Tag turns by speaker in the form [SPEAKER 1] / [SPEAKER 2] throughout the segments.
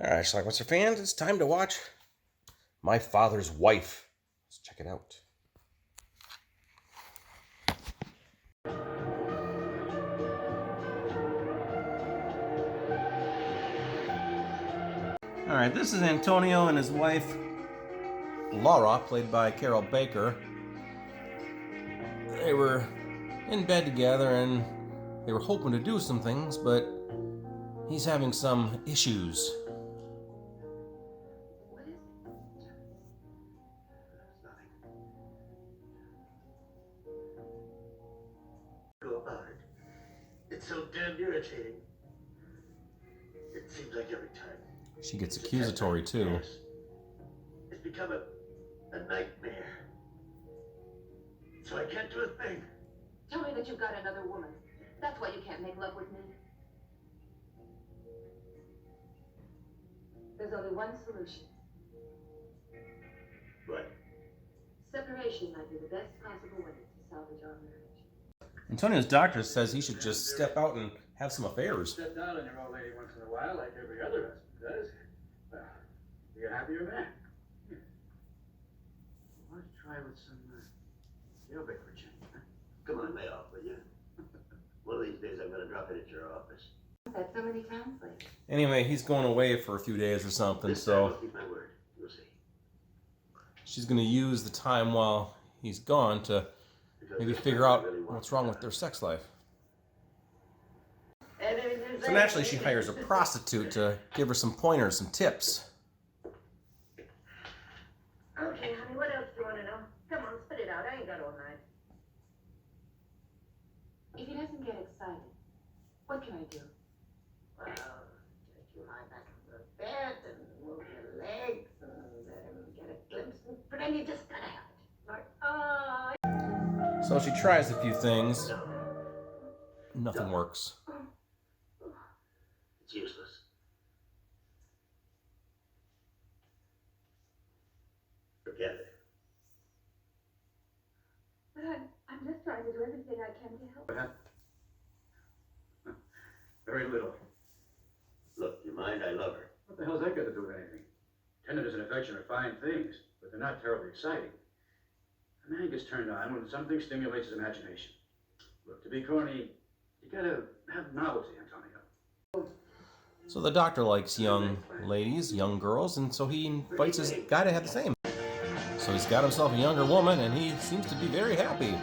[SPEAKER 1] All right, Schlockmeister fans, it's time to watch My Father's Wife. Let's check it out. All right, this is Antonio and his wife, Laura, played by Carol Baker. They were in bed together and they were hoping to do some things, but he's having some issues.
[SPEAKER 2] What is it? It's nothing. Go about it. It's so damn irritating. It seems like every time.
[SPEAKER 1] She gets accusatory too.
[SPEAKER 2] It's become a nightmare. So I can't do a thing.
[SPEAKER 3] Tell me that you've got another woman. That's why you can't make love with me. There's only one solution.
[SPEAKER 2] What?
[SPEAKER 3] Separation might be the best possible way to salvage our marriage.
[SPEAKER 1] Antonio's doctor says he should just step out and have some affairs.
[SPEAKER 4] Step down on your old lady once in a while, like every other husband does. Well, be a happier man. Why don't you try with some jailbait for a change? Huh?
[SPEAKER 2] Come on, lay off, will you? One of these days I'm going to drop in at your office.
[SPEAKER 3] I've had so many times lately.
[SPEAKER 1] Anyway, he's going away for a few days or something,
[SPEAKER 2] This time I'll
[SPEAKER 1] so
[SPEAKER 2] keep my word. You'll see.
[SPEAKER 1] she's going to use the time while he's gone to maybe figure out what's wrong with their sex life. So naturally she hires a prostitute to give her some pointers, some tips.
[SPEAKER 3] Okay, honey, what else do you want to know? Come on, spit it out. I ain't got all night. If he doesn't get excited, what can I do?
[SPEAKER 5] Well, just you lie back on the bed and move your legs and get a glimpse, but then you just gotta have it. Like,
[SPEAKER 1] So she tries a few things. Nothing works.
[SPEAKER 2] It's useless. Forget it.
[SPEAKER 3] But I'm just trying to do everything I can to help.
[SPEAKER 4] What happened? Very little.
[SPEAKER 2] Look, you mind? I love her.
[SPEAKER 4] What the hell's that got to do with anything? Tenderness and affection are fine things, but they're not terribly exciting. A man gets turned on when something stimulates his imagination. Look, to be corny, you gotta have novelty, Antonio.
[SPEAKER 1] So the doctor likes young ladies, young girls, and so he invites his guy to have the same. So he's got himself a younger woman, and he seems to be very happy.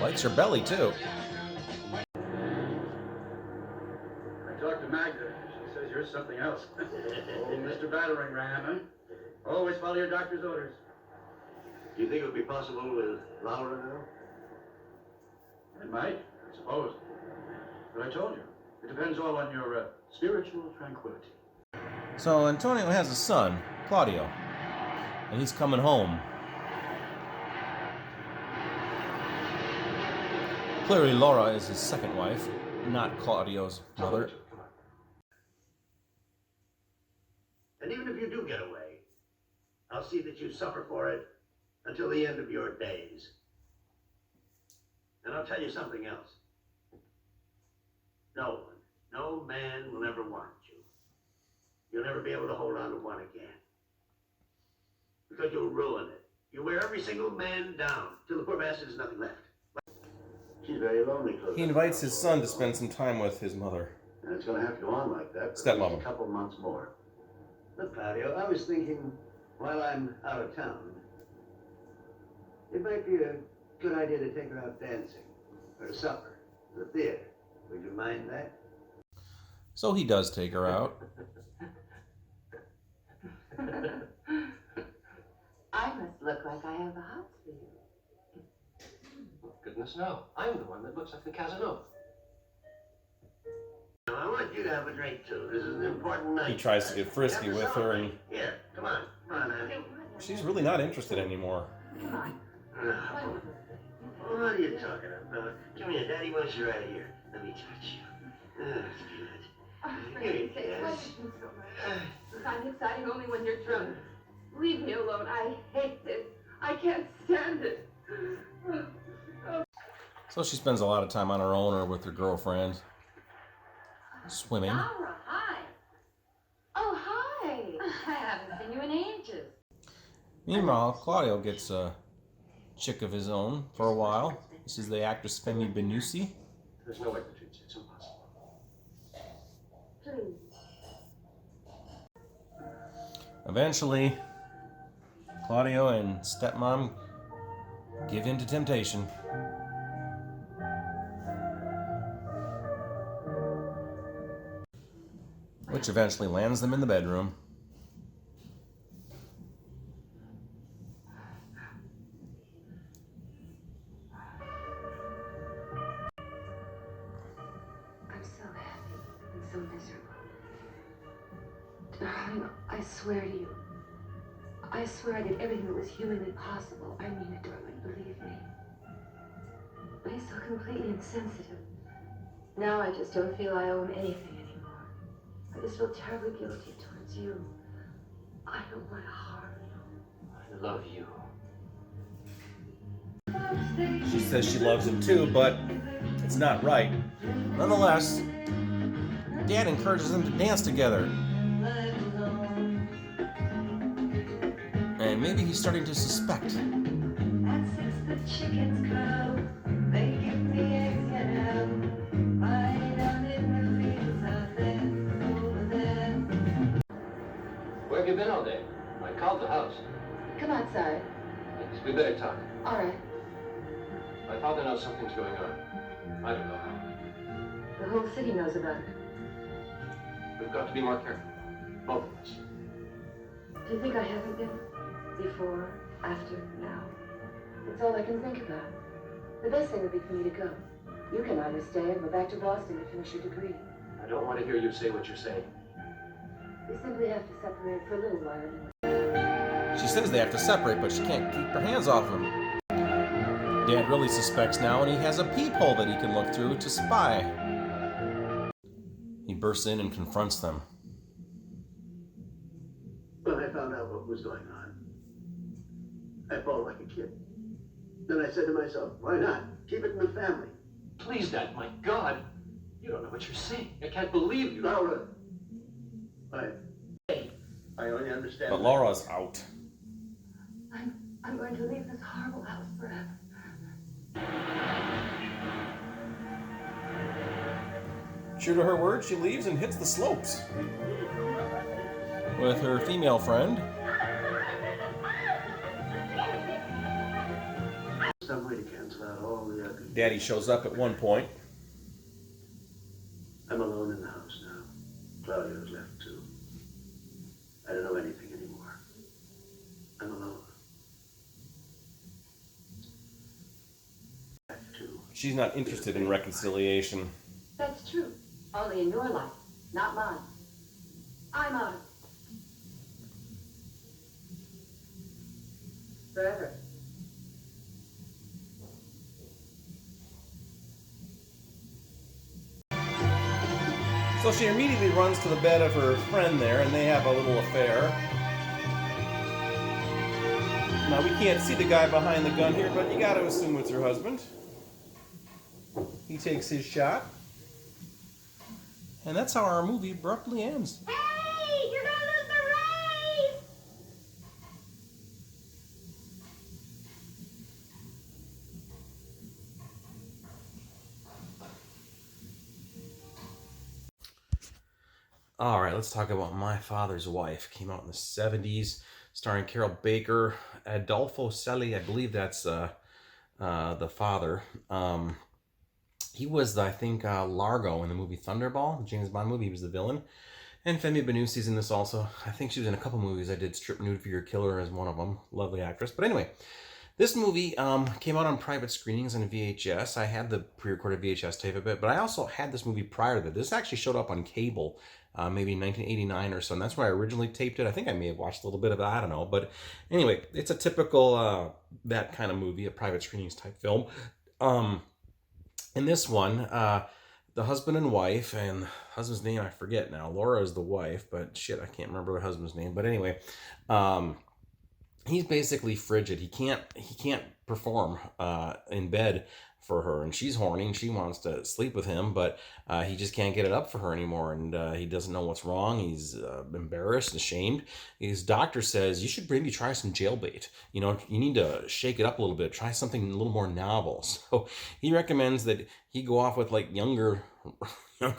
[SPEAKER 1] Likes her belly, too.
[SPEAKER 4] I talked to Magda. She says you're something else. Oh, Mr. Battering Ram, huh? Always follow your doctor's orders.
[SPEAKER 2] Do you think it would be possible with Laura now?
[SPEAKER 4] It might, I suppose. But I told you, it depends all on your spiritual tranquility.
[SPEAKER 1] So Antonio has a son, Claudio, and he's coming home. Clearly Laura is his second wife, not Claudio's mother.
[SPEAKER 2] And even if you do get away, I'll see that you suffer for it until the end of your days. And I'll tell you something else. No man will ever want you. You'll never be able to hold on to one again. Because you'll ruin it. You wear every single man down till the poor bastard has nothing left. She's very lonely, Close.
[SPEAKER 1] He invites his son to spend some time with his mother.
[SPEAKER 2] And it's going to have to go on like that for
[SPEAKER 1] Stepmother.
[SPEAKER 2] a couple months more. Look, Claudio, I was thinking, while I'm out of town, it might be a good idea to take her out dancing, or to supper, or the theater. Would you mind that?
[SPEAKER 1] So he does take her out.
[SPEAKER 3] I must look like I have the hots for you.
[SPEAKER 6] Goodness no. I'm the one that looks like the Casanova.
[SPEAKER 2] Now, I want you to have a drink, too. This is an important night.
[SPEAKER 1] He tries to get frisky with her, and
[SPEAKER 2] Here, come on, honey.
[SPEAKER 1] she's really not interested anymore.
[SPEAKER 3] Come on.
[SPEAKER 2] What are you talking about? Come here, Daddy wants you right here. Let me touch you. That's good.
[SPEAKER 3] Oh, for heaven's sake, why did you so much? You find it exciting only when you're drunk. Leave me alone. I hate this. I can't stand it.
[SPEAKER 1] So she spends a lot of time on her own or with her girlfriend, swimming.
[SPEAKER 3] Laura, hi. Oh,
[SPEAKER 1] Meanwhile, Claudio gets a chick of his own for a while. This is the actress Femi Benusi.
[SPEAKER 6] There's no way, Patricia. It's impossible.
[SPEAKER 3] Please.
[SPEAKER 1] Eventually, Claudio and stepmom give in to temptation. Which eventually lands them in the bedroom.
[SPEAKER 3] I'm so happy and so miserable. Darling, I swear to you. I swear I did everything that was humanly possible. I mean it, darling, believe me. But he's so completely insensitive. Now I just don't feel I owe him anything anymore. I just feel terribly guilty towards you. I don't want to harm you.
[SPEAKER 6] I love you.
[SPEAKER 1] She says she loves him too, but it's not right. Nonetheless, Dad encourages them to dance together. And maybe he's starting to suspect.
[SPEAKER 6] Where have you been all day? I called the house.
[SPEAKER 3] Come outside.
[SPEAKER 6] Yes, we better talk.
[SPEAKER 3] All right.
[SPEAKER 6] My father knows something's going on. I don't know how.
[SPEAKER 3] The whole city knows about it.
[SPEAKER 6] We've got to be more careful. Both of us.
[SPEAKER 3] Do you think I haven't been? Before, after, now? It's all I can think about. The best thing would be for me to go. You can either stay and go back to Boston and finish your degree.
[SPEAKER 6] I don't want to hear you say what you're saying.
[SPEAKER 3] We simply have to separate for a little while anyway.
[SPEAKER 1] She says they have to separate, but she can't keep her hands off him. Dad really suspects now, and he has a peephole that he can look through to spy. He bursts in and confronts them.
[SPEAKER 2] When I found out what was going on, I bawled like a kid. Then I said to myself, why not? Keep it in the family.
[SPEAKER 6] Please, Dad, my God. You don't know what you're saying. I can't believe you.
[SPEAKER 2] Laura, I only understand.
[SPEAKER 1] But Laura's out.
[SPEAKER 3] I'm going to leave this horrible house forever.
[SPEAKER 1] True to her word, she leaves and hits the slopes with her female friend.
[SPEAKER 2] Some way to cancel out all the ugly.
[SPEAKER 1] Daddy shows up at one point.
[SPEAKER 2] I'm alone in the house now. Claudio's left too. I don't know anything anymore. I'm alone. I have to.
[SPEAKER 1] She's not interested in reconciliation.
[SPEAKER 3] That's true. Only in your life, not mine. I'm out of it. Forever.
[SPEAKER 1] So she immediately runs to the bed of her friend there, and they have a little affair. Now, we can't see the guy behind the gun here, but you gotta assume it's her husband. He takes his shot. And that's how our movie abruptly ends.
[SPEAKER 5] Hey, you're gonna lose the race!
[SPEAKER 1] All right, let's talk about My Father's Wife. Came out in the 70s, starring Carol Baker, Adolfo Celli, I believe that's the father. He was, I think, Largo in the movie Thunderball, the James Bond movie. He was the villain. And Femi Benusi's in this also. I think she was in a couple movies. I did Strip Nude for Your Killer as one of them. Lovely actress. But anyway, this movie came out on private screenings on VHS. I had the pre-recorded VHS tape of it, but I also had this movie prior to that. This actually showed up on cable, maybe in 1989 or so, and that's where I originally taped it. I think I may have watched a little bit of it, I don't know. But anyway, it's a typical, that kind of movie, a private screenings type film. In this one, the husband and wife, and husband's name I forget now. Laura is the wife, but shit, I can't remember her husband's name. But anyway, he's basically frigid. He can't perform in bed for her, and she's horny and she wants to sleep with him, but he just can't get it up for her anymore, and he doesn't know what's wrong. He's embarrassed, ashamed. His doctor says, you should maybe try some jailbait. You know, you need to shake it up a little bit, try something a little more novel. So he recommends that he go off with like younger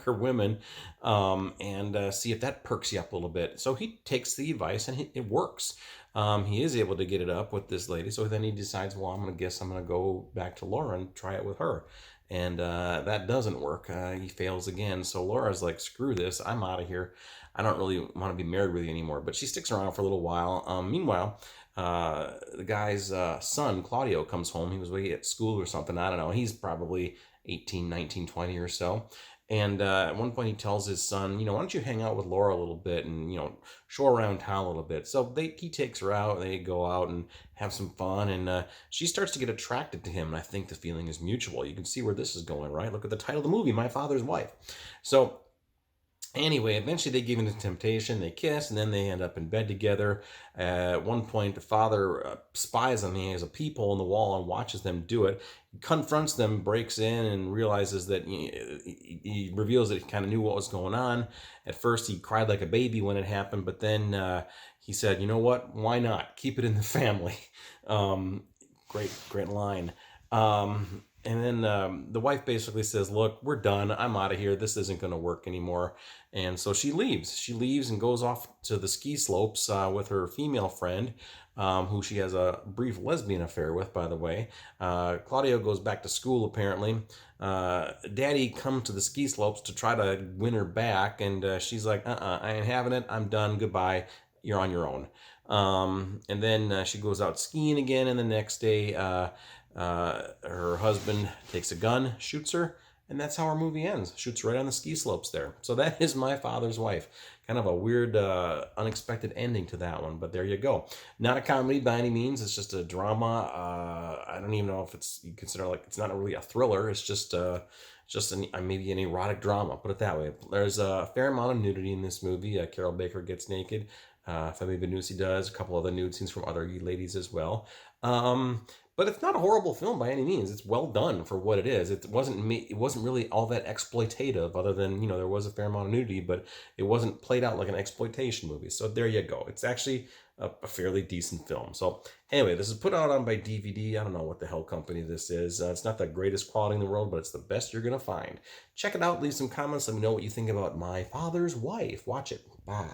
[SPEAKER 1] women, and see if that perks you up a little bit. So he takes the advice, and it works. He is able to get it up with this lady. So then he decides, well, I'm going to go back to Laura and try it with her. And that doesn't work. He fails again. So Laura's like, screw this. I'm out of here. I don't really want to be married with you anymore. But she sticks around for a little while. Meanwhile, the guy's son, Claudio, comes home. He was away at school or something. I don't know. He's probably 18, 19, 20 or so. And at one point he tells his son, why don't you hang out with Laura a little bit and, show her around town a little bit. So he takes her out, they go out and have some fun, and she starts to get attracted to him. And I think the feeling is mutual. You can see where this is going, right? Look at the title of the movie, My Father's Wife. So anyway, eventually they give in to temptation, they kiss, and then they end up in bed together. At one point, the father spies on them. He has a peephole in the wall and watches them do it. He confronts them, breaks in, and realizes that he reveals that he kind of knew what was going on. At first, he cried like a baby when it happened, but then he said, you know what? Why not? Keep it in the family. Great line. And then the wife basically says, look, we're done. I'm out of here. This isn't going to work anymore. And so she leaves. She leaves and goes off to the ski slopes with her female friend, who she has a brief lesbian affair with, by the way. Claudio goes back to school, apparently. Daddy comes to the ski slopes to try to win her back. And she's like, I ain't having it. I'm done. Goodbye. You're on your own. And then she goes out skiing again. And the next day, her husband takes a gun, shoots her, and that's how our movie ends. Shoots right on the ski slopes there. So that is My Father's Wife. Kind of a weird, unexpected ending to that one, but there you go. Not a comedy by any means. It's just a drama. I don't even know if you consider it's not really a thriller. It's just maybe an erotic drama. Put it that way. There's a fair amount of nudity in this movie. Carol Baker gets naked. Femi Vanussi does. A couple other nude scenes from other ladies as well. But it's not a horrible film by any means. It's well done for what it is. It wasn't really all that exploitative, other than, there was a fair amount of nudity, but it wasn't played out like an exploitation movie. So there you go. It's actually a fairly decent film. So anyway, this is put out on by DVD. I don't know what the hell company this is. It's not the greatest quality in the world, but it's the best you're going to find. Check it out. Leave some comments. Let me know what you think about My Father's Wife. Watch it. Bye.